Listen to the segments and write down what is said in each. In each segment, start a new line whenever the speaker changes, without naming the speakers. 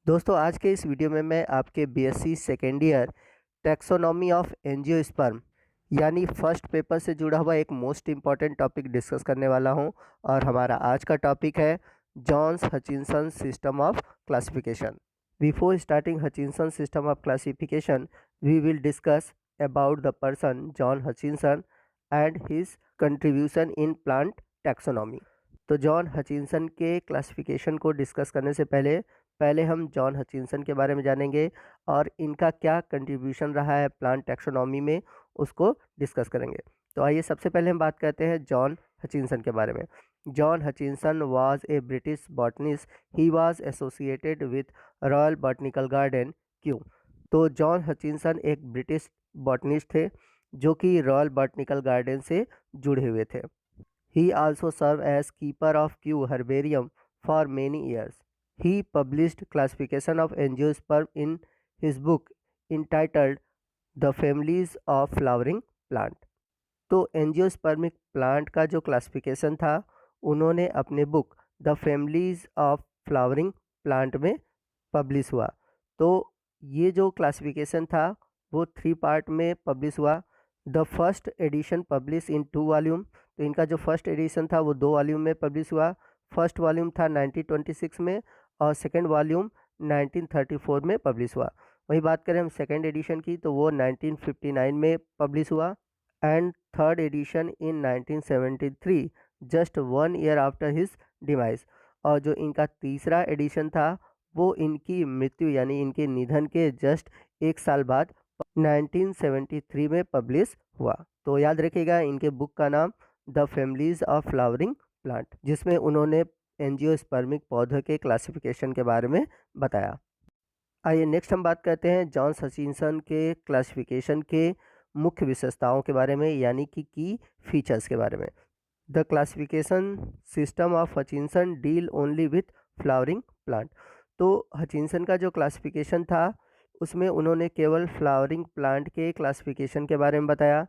दोस्तों आज के इस वीडियो में मैं आपके BSc second year taxonomy of angiosperm यानी फर्स्ट पेपर से जुड़ा हुआ एक मोस्ट इम्पॉर्टेंट टॉपिक डिस्कस करने वाला हूं। और हमारा आज का टॉपिक है John's Hutchinson system of classification. Before starting Hutchinson system of classification we will discuss about the person John Hutchinson and his contribution in plant taxonomy. तो जॉन हचिंसन के क्लासिफिकेशन को डिस्कस करने से पहले हम जॉन हचिंसन के बारे में जानेंगे और इनका क्या कंट्रीब्यूशन रहा है प्लांट टैक्सोनॉमी में, उसको डिस्कस करेंगे। तो आइए सबसे पहले हम बात करते हैं जॉन हचिंसन के बारे में। John Hutchinson was a British botanist. He was associated with royal botanical garden क्यों। तो जॉन हचिंसन एक ब्रिटिश बॉटनिस्ट थे जो कि रॉयल बॉटनिकल गार्डन से जुड़े हुए थे। He also served as keeper of Kew Herbarium for many years. He published classification of angiosperm in his book entitled The Families of Flowering Plant. तो angiospermic plant का जो क्लासिफिकेशन था उन्होंने अपने book the families of flowering plant में publish हुआ। तो ये जो क्लासिफिकेशन था वो 3 पार्ट में पब्लिश हुआ। The first edition publish in 2 volume. तो इनका जो फर्स्ट एडिशन था वो 2 वॉल्यूम में पब्लिश हुआ। फर्स्ट वॉल्यूम था 1926 में और सेकेंड वॉल्यूम 1934 में पब्लिश हुआ। वही बात करें हम सेकेंड एडिशन की तो वो 1959 में पब्लिश हुआ and third addition in 1973 just 1 year after his demise. और जो इनका तीसरा एडिशन था वो इनकी मृत्यु यानी इनके निधन के जस्ट 1 साल बाद 1973 में पब्लिश हुआ। तो याद रखिएगा इनके बुक का नाम the families of flowering plant, जिसमें उन्होंने एंजियोस्पर्मिक पौधों के क्लासिफिकेशन के बारे में बताया। आइए नेक्स्ट हम बात करते हैं जॉन्स हचिंसन के क्लासिफिकेशन के मुख्य विशेषताओं के बारे में यानी कि की फीचर्स के बारे में। The classification system of Hutchinson deal only with flowering plant. तो हचिंसन का जो क्लासिफिकेशन था उसमें उन्होंने केवल फ्लावरिंग प्लांट के क्लासिफिकेशन के बारे में बताया।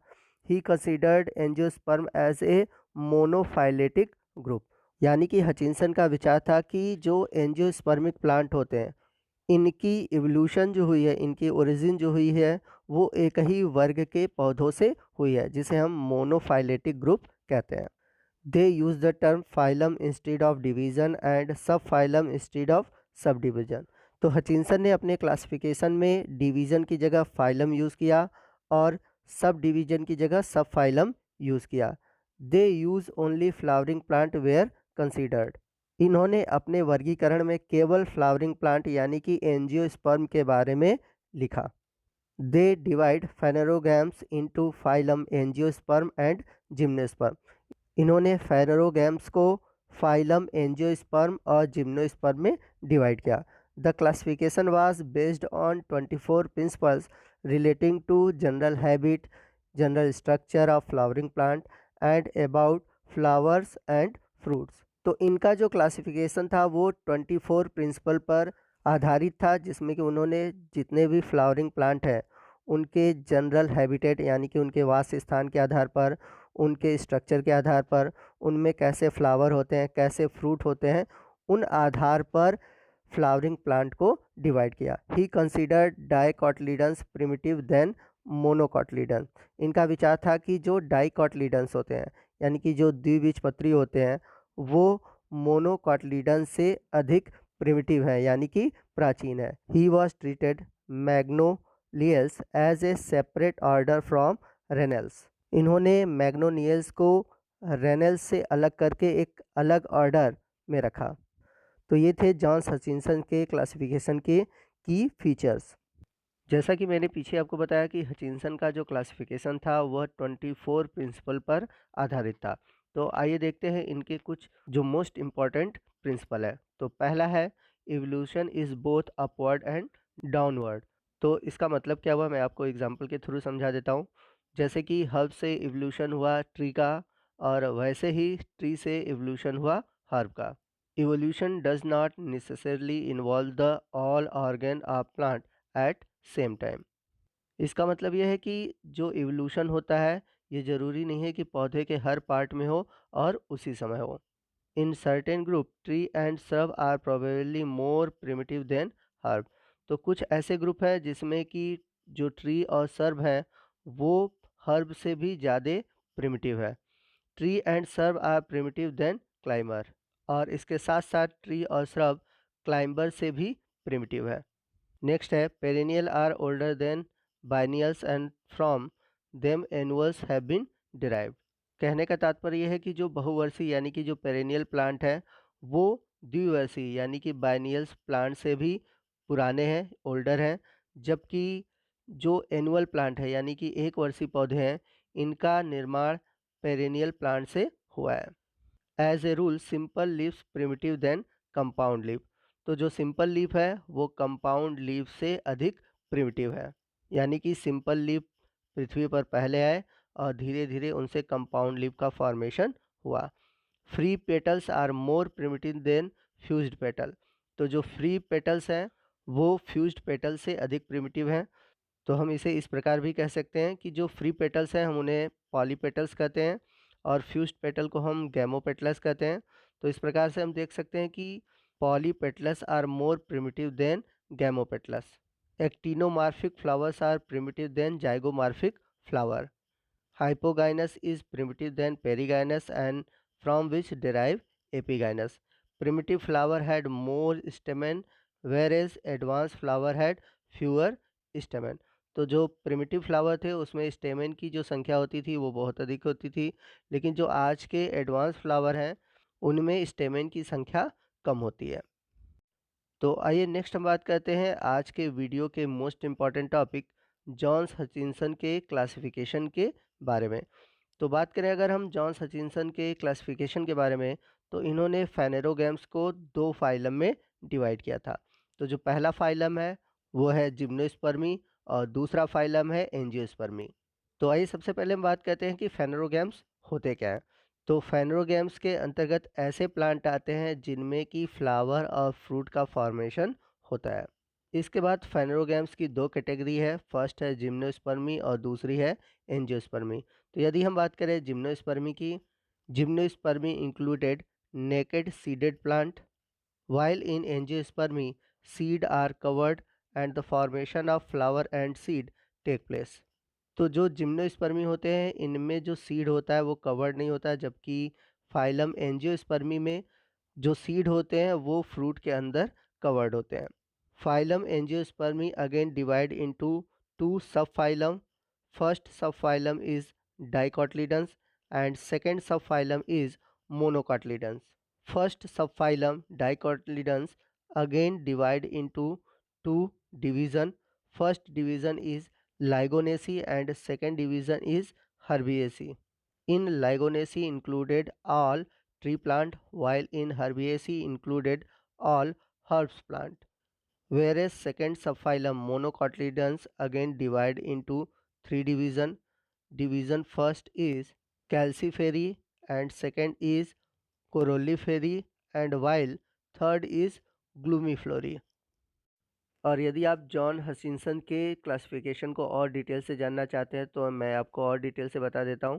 He considered angiosperm as a monophyletic group, यानी कि हचिंसन का विचार था कि जो एंजियोस्पर्मिक प्लांट होते हैं इनकी इवोल्यूशन जो हुई है, इनकी ओरिजिन जो हुई है वो एक ही वर्ग के पौधों से हुई है जिसे हम मोनोफाइलेटिक ग्रुप कहते हैं। They use the term phylum instead of division and subphylum instead of subdivision. तो हचिंसन ने अपने क्लासिफिकेशन में डिवीजन की जगह फाइलम यूज़ किया और सब डिवीजन की जगह सब फाइलम यूज़ किया। They use only flowering plant were considered. इन्होंने अपने वर्गीकरण में केवल फ्लावरिंग प्लांट यानी कि एंजियोस्पर्म के बारे में लिखा। They divide phanerogams into phylum angiosperm and gymnosperm. इन्होंने फेनेरोगैम्स को फाइलम एंजियोस्पर्म और जिम्नोस्पर्म में डिवाइड किया। The classification was based on 24 principles relating to general habit, general structure of flowering plant and about flowers and fruits. तो इनका जो classification था वो 24 प्रिंसिपल पर आधारित था जिसमें कि उन्होंने जितने भी फ्लावरिंग प्लांट हैं उनके जनरल हैबिटेट यानी कि उनके वास स्थान के आधार पर, उनके स्ट्रक्चर के आधार पर, उनमें कैसे फ्लावर होते हैं, कैसे फ्रूट होते हैं, उन आधार पर फ्लावरिंग प्लांट को डिवाइड किया। He considered dicotyledons primitive than monocotyledons. इनका विचार था कि जो डाइकोटिलीडन्स होते हैं यानी कि जो द्विबीजपत्री होते हैं वो मोनोकोटिलीडन्स से अधिक प्रिमिटिव है यानी कि प्राचीन है। He was treated magnoliales as a separate order from ranales. इन्होंने मैग्नोनियल्स को रेनल्स से अलग करके एक अलग ऑर्डर में रखा। तो ये थे जॉन्स हचिंसन के क्लासिफिकेशन के की फीचर्स। जैसा कि मैंने पीछे आपको बताया कि हचिंसन का जो क्लासिफिकेशन था वह 24 प्रिंसिपल पर आधारित था। तो आइए देखते हैं इनके कुछ जो मोस्ट इम्पॉर्टेंट प्रिंसिपल है। तो पहला है evolution is both upward and downward. तो इसका मतलब क्या हुआ मैं आपको एग्जांपल के थ्रू समझा देता हूँ। जैसे कि हर्ब से इवोल्यूशन हुआ ट्री का और वैसे ही ट्री से इवोल्यूशन हुआ हर्ब का। Evolution does not necessarily involve the all organ of plant at same time. इसका मतलब यह है कि जो इवोल्यूशन होता है ये ज़रूरी नहीं है कि पौधे के हर पार्ट में हो और उसी समय हो। In certain group tree and shrub are probably more primitive than herb. तो कुछ ऐसे ग्रुप हैं जिसमें कि जो ट्री और सर्ब हैं वो हर्ब से भी ज़्यादा प्रिमिटिव है। Tree and shrub are primitive than climber, और इसके साथ साथ ट्री और श्रब क्लाइंबर से भी प्रिमिटिव है। नेक्स्ट है perennial are older than biennials and from them annuals have been derived. कहने का तात्पर्य यह है कि जो बहुवर्षीय यानी कि जो पेरेनियल प्लांट है वो द्विवर्षीय यानी कि बाइनियल्स प्लांट से भी पुराने हैं, ओल्डर हैं, जबकि जो एनुअल प्लांट है यानी कि एक वर्षीय पौधे हैं इनका निर्माण पेरेनियल प्लांट से हुआ है। As a rule simple leaves primitive than compound leaf. तो जो सिंपल लीफ है वो कंपाउंड लीफ से अधिक प्रिमिटिव है, यानी कि सिंपल लीफ पृथ्वी पर पहले आए और धीरे धीरे उनसे कंपाउंड लीफ का फॉर्मेशन हुआ। Free petals are more primitive than fused petal. तो जो फ्री पेटल्स हैं वो फ्यूज्ड पेटल से अधिक प्रिमिटिव हैं। तो हम इसे इस प्रकार भी कह सकते हैं कि जो फ्री पेटल्स हैं हम उन्हें पॉलीपेटल्स कहते हैं और फ्यूज्ड पेटल को हम गैमोपेटल्स कहते हैं। तो इस प्रकार से हम देख सकते हैं कि polypetals are more primitive than gamopetals. Actinomorphic flowers are primitive than zygomorphic flower. Hypogynous is primitive than perigynous and from which derive epigynous. Primitive flower had more stamen whereas advanced flower had fewer stamen. तो जो primitive flower थे उसमें stamen की जो संख्या होती थी वो बहुत अधिक होती थी, लेकिन जो आज के एडवांस फ्लावर हैं उनमें स्टेमेन की संख्या कम होती है। तो आइए नेक्स्ट हम बात करते हैं आज के वीडियो के most important topic John's Hutchinson के क्लासिफिकेशन के बारे में। तो बात करें अगर हम जॉन्स हचिंसन के क्लासिफिकेशन के बारे में, तो इन्होंने फेनेरोगैम्स को दो फाइलम में डिवाइड किया था। तो जो पहला फाइलम है वो है जिम्नोस्पर्मी और दूसरा फाइलम है एंजियोस्पर्मी। तो आइए सबसे पहले हम बात करते हैं कि फेनेरोगैम्स होते क्या हैं। तो फेनेरोगैम्स के अंतर्गत ऐसे प्लांट आते हैं जिनमें कि फ्लावर और फ्रूट का फॉर्मेशन होता है। इसके बाद फेनेरोगैम्स की दो कैटेगरी है, फर्स्ट है जिम्नोस्पर्मी और दूसरी है एंजियोस्पर्मी। तो यदि हम बात करें जिम्नोस्पर्मी की, gymnospermy included naked seeded plant, while in angiospermy seed are covered and the formation of flower and seed take place। तो जो जिम्नोस्पर्मी होते हैं इनमें जो सीड होता है वो कवर्ड नहीं होता है, जबकि फाइलम एंजियोस्पर्मी में जो सीड होते हैं वो फ्रूट के अंदर कवर्ड होते हैं। Phylum angiospermy again divide into two subphylum. First subphylum is dicotyledons and second subphylum is monocotyledons. First subphylum Dicotyledons again divide into two division. First division is Lygonaceae and second division is Herbaceae. In Lygonaceae included all tree plant, while in Herbaceae included all herbs plant. Whereas second subphylum Monocotyledons again divide into three division. Division first is Calciferae and second is Coroliferae and while third is Glumiflorae। और यदि आप John Hutchinson के classification को और detail से जानना चाहते हैं तो मैं आपको और डिटेल से बता देता हूं।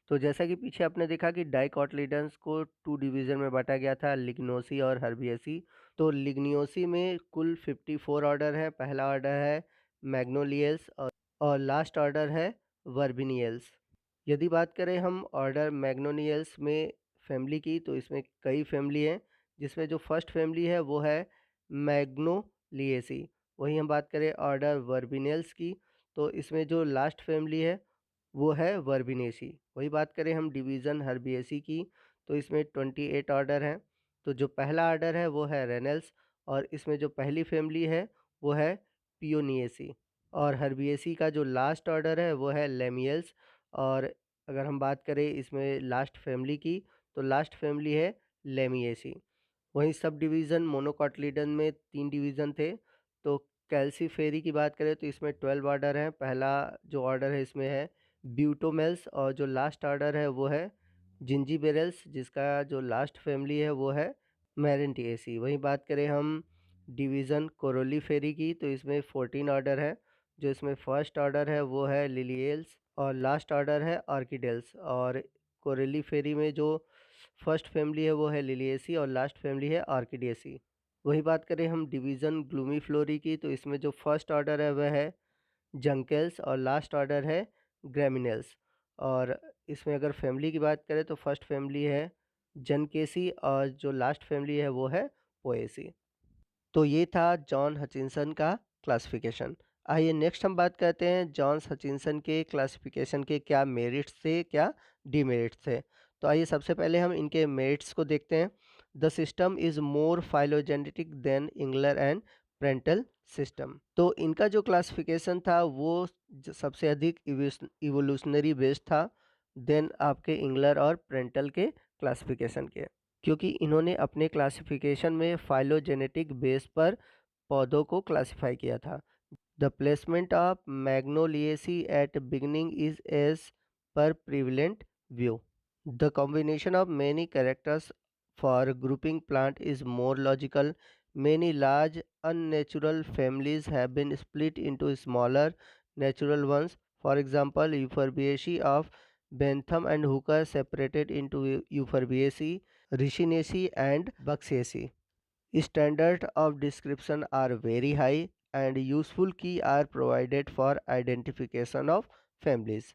तो जैसा कि पीछे आपने देखा कि डाइकोटिलीडन्स को टू डिवीज़न में बांटा गया था, लिग्नोसी और हर्बिएसी। तो लिग्नियोसी में कुल 54 ऑर्डर है। पहला ऑर्डर है मैग्नोलियल्स और लास्ट ऑर्डर है वर्बिनियल्स। यदि बात करें हम ऑर्डर मैग्नोलियल्स में फैमिली की, तो इसमें कई फैमिली हैं, जिसमें जो फर्स्ट फैमिली है वो है मैग्नोलिएसी। वहीं हम बात करें ऑर्डर वर्बिनेल्स की, तो इसमें जो लास्ट फैमिली है वो है वर्बिनेसी। वही बात करें हम डिवीज़न हर्बिएसी की, तो इसमें 28 ऑर्डर हैं। तो जो पहला ऑर्डर है वो है रेनल्स और इसमें जो पहली फैमिली है वो है पियोनिएसी। और हर्बिएसी का जो लास्ट ऑर्डर है वो है लेमियल्स। और अगर हम बात करें इसमें लास्ट फैमिली की, तो लास्ट फैमिली है लेमिएसी। वहीं सब डिवीज़न मोनोकोटिलीडन में 3 डिवीज़न थे। तो कैल्सीफेरी की बात करें तो इसमें 12 ऑर्डर हैं। पहला जो ऑर्डर है इसमें है ब्यूटोमेल्स और जो लास्ट ऑर्डर है वो है जिंजीबेरल्स, जिसका जो लास्ट फैमिली है वो है मैरेंटिएसी। वहीं बात करें हम डिवीज़न कोरोलीफेरी की, तो इसमें 14 ऑर्डर है। जो इसमें फर्स्ट ऑर्डर है वो है लिलियल्स और लास्ट ऑर्डर है ऑर्किडेल्स। और कोरोलीफेरी में जो फर्स्ट फैमिली है वो है लिलिएसी और लास्ट फैमिली है ऑर्किडिएसी। वही बात करें हम डिवीज़न ग्लूमीफ्लोरी की, तो इसमें जो फर्स्ट ऑर्डर है वह है जंकेल्स और लास्ट ऑर्डर है ग्रैमिनेल्स। और इसमें अगर फैमिली की बात करें तो फर्स्ट फैमिली है जनकेसी और जो लास्ट फैमिली है वो है पोएसी। तो ये था जॉन हचिंसन का क्लासिफिकेशन। आइए नेक्स्ट हम बात करते हैं जॉन हचिंसन के क्लासिफिकेशन के क्या मेरिट्स थे, क्या डिमेरिट्स थे। तो आइए सबसे पहले हम इनके मेरिट्स को देखते हैं। The system is more phylogenetic than Engler and Prantl system. तो इनका जो क्लासिफिकेशन था वो सबसे अधिक इवोल्यूशनरी बेस्ड था देन आपके इंगलर और प्रेंटल के क्लासिफिकेशन के, क्योंकि इन्होंने अपने क्लासिफिकेशन में फाइलोजेनेटिक बेस पर पौधों को क्लासिफाई किया था। The placement of magnoliaceae at beginning is as per prevalent view. The combination of many characters for grouping plant is more logical. Many large unnatural families have been split into smaller natural ones. For example, Euphorbiaceae of Bentham and Hooker separated into Euphorbiaceae, Ricinaceae and Buxaceae. Standards of description are very high and useful key are provided for identification of families.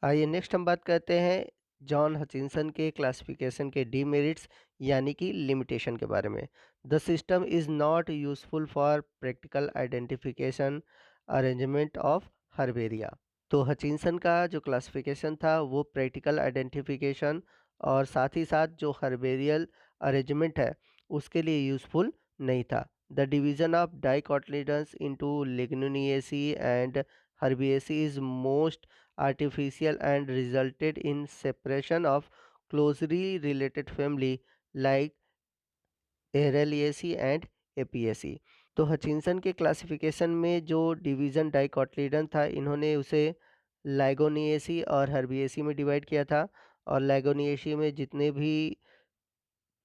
आइए next हम बात करते हैं John Hutchinson के classification के demerits यानी कि limitation के बारे में। The system is not useful for practical identification arrangement of herbaria. तो हचिंसन का जो क्लासिफिकेशन था वो प्रैक्टिकल आइडेंटिफिकेशन और साथ ही साथ जो हर्बेरियल अरेंजमेंट है उसके लिए यूज़फुल नहीं था। The division of dicotyledons into lignosae and herbaceae is most artificial and resulted in separation of closely related family like Aureliaceae and Apiaceae। तो हचिंसन के क्लासिफिकेशन में जो डिवीज़न डाइकोटिलिडन था इन्होंने उसे लाइगोनिएसी और हर्बिएसी में डिवाइड किया था। और लाइगोनिएसी में जितने भी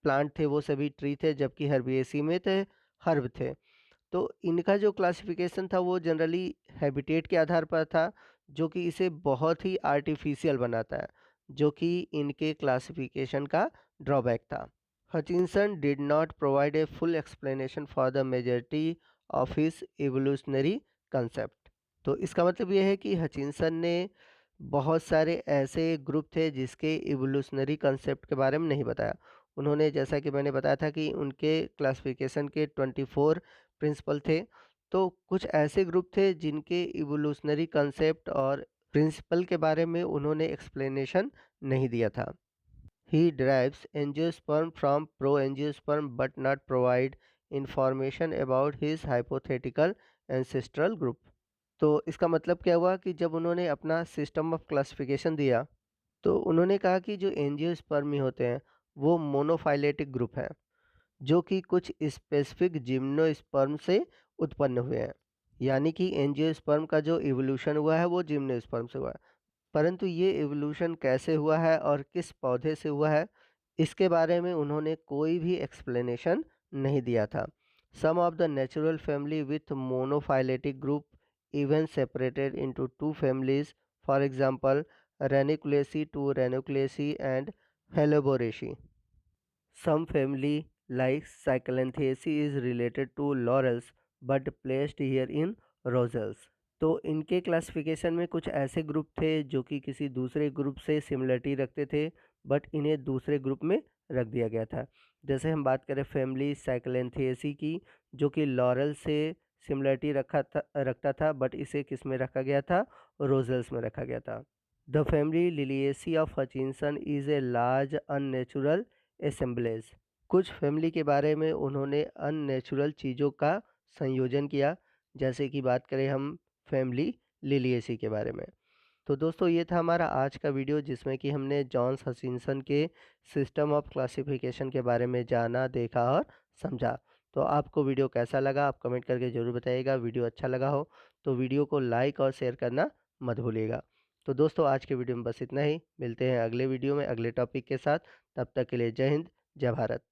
प्लांट थे वो सभी ट्री थे, जबकि हर्बिएसी में थे हर्ब थे। तो इनका जो क्लासिफिकेशन था वो जनरली हैबिटेट के आधार पर था, जो कि इसे बहुत ही आर्टिफिशियल बनाता है, जो कि इनके क्लासिफिकेशन का ड्रॉबैक था। Hutchinson did not provide a full explanation for the majority of his evolutionary concept. तो इसका मतलब ये है कि हचिंसन ने बहुत सारे ऐसे ग्रुप थे जिसके इवोल्यूशनरी कंसेप्ट के बारे में नहीं बताया। उन्होंने, जैसा कि मैंने बताया था कि उनके क्लासिफिकेशन के 24 प्रिंसिपल थे, तो कुछ ऐसे ग्रुप थे जिनके इवोल्यूशनरी कंसेप्ट और प्रिंसिपल के बारे में उन्होंने एक्सप्लेनेशन नहीं दिया था। He derives angiosperm from proangiosperm but not provide information about his hypothetical ancestral group। तो इसका मतलब क्या हुआ कि जब उन्होंने अपना सिस्टम ऑफ क्लासिफिकेशन दिया तो उन्होंने कहा कि जो एंजियोस्पर्मी होते हैं वो मोनोफाइलेटिक ग्रुप है, जो कि कुछ स्पेसिफिक जिम्नोस्पर्म से उत्पन्न हुए हैं। यानी कि एंजियोस्पर्म का जो इवोल्यूशन हुआ है वो जिम्नोस्पर्म से हुआ है, परंतु ये इवोल्यूशन कैसे हुआ है और किस पौधे से हुआ है इसके बारे में उन्होंने कोई भी एक्सप्लेनेशन नहीं दिया था। Some of the natural family with monophyletic group even separated into two families, for example ranunculaceae to ranunculaceae and helleboraceae. Some family like Cyclanthaceae is related to laurels but placed here in roselles। तो इनके classification में कुछ ऐसे group थे जो कि किसी दूसरे ग्रुप से सिमिलरिटी रखते थे, बट इन्हें दूसरे ग्रुप में रख दिया गया था। जैसे हम बात करें फैमिली साइक्लेंथेसी की, जो कि लॉरल से सिमिलरिटी रखता था, बट इसे किस में रखा गया था? रोजेल्स में रखा गया था। The family Liliaceae of Hutchinson is a large unnatural assemblage. कुछ फैमिली के बारे में उन्होंने अननेचुरल चीज़ों का संयोजन किया, जैसे कि बात करें हम फैमिली लिलिएसी के बारे में। तो दोस्तों ये था हमारा आज का वीडियो जिसमें कि हमने जॉन हचिंसन के सिस्टम ऑफ क्लासिफिकेशन के बारे में जाना, देखा और समझा। तो आपको वीडियो कैसा लगा आप कमेंट करके ज़रूर बताइएगा। वीडियो अच्छा लगा हो तो वीडियो को लाइक और शेयर करना मत भूलिएगा। तो दोस्तों आज के वीडियो में बस इतना ही। मिलते हैं अगले वीडियो में अगले टॉपिक के साथ। तब तक के लिए जय हिंद, जय भारत।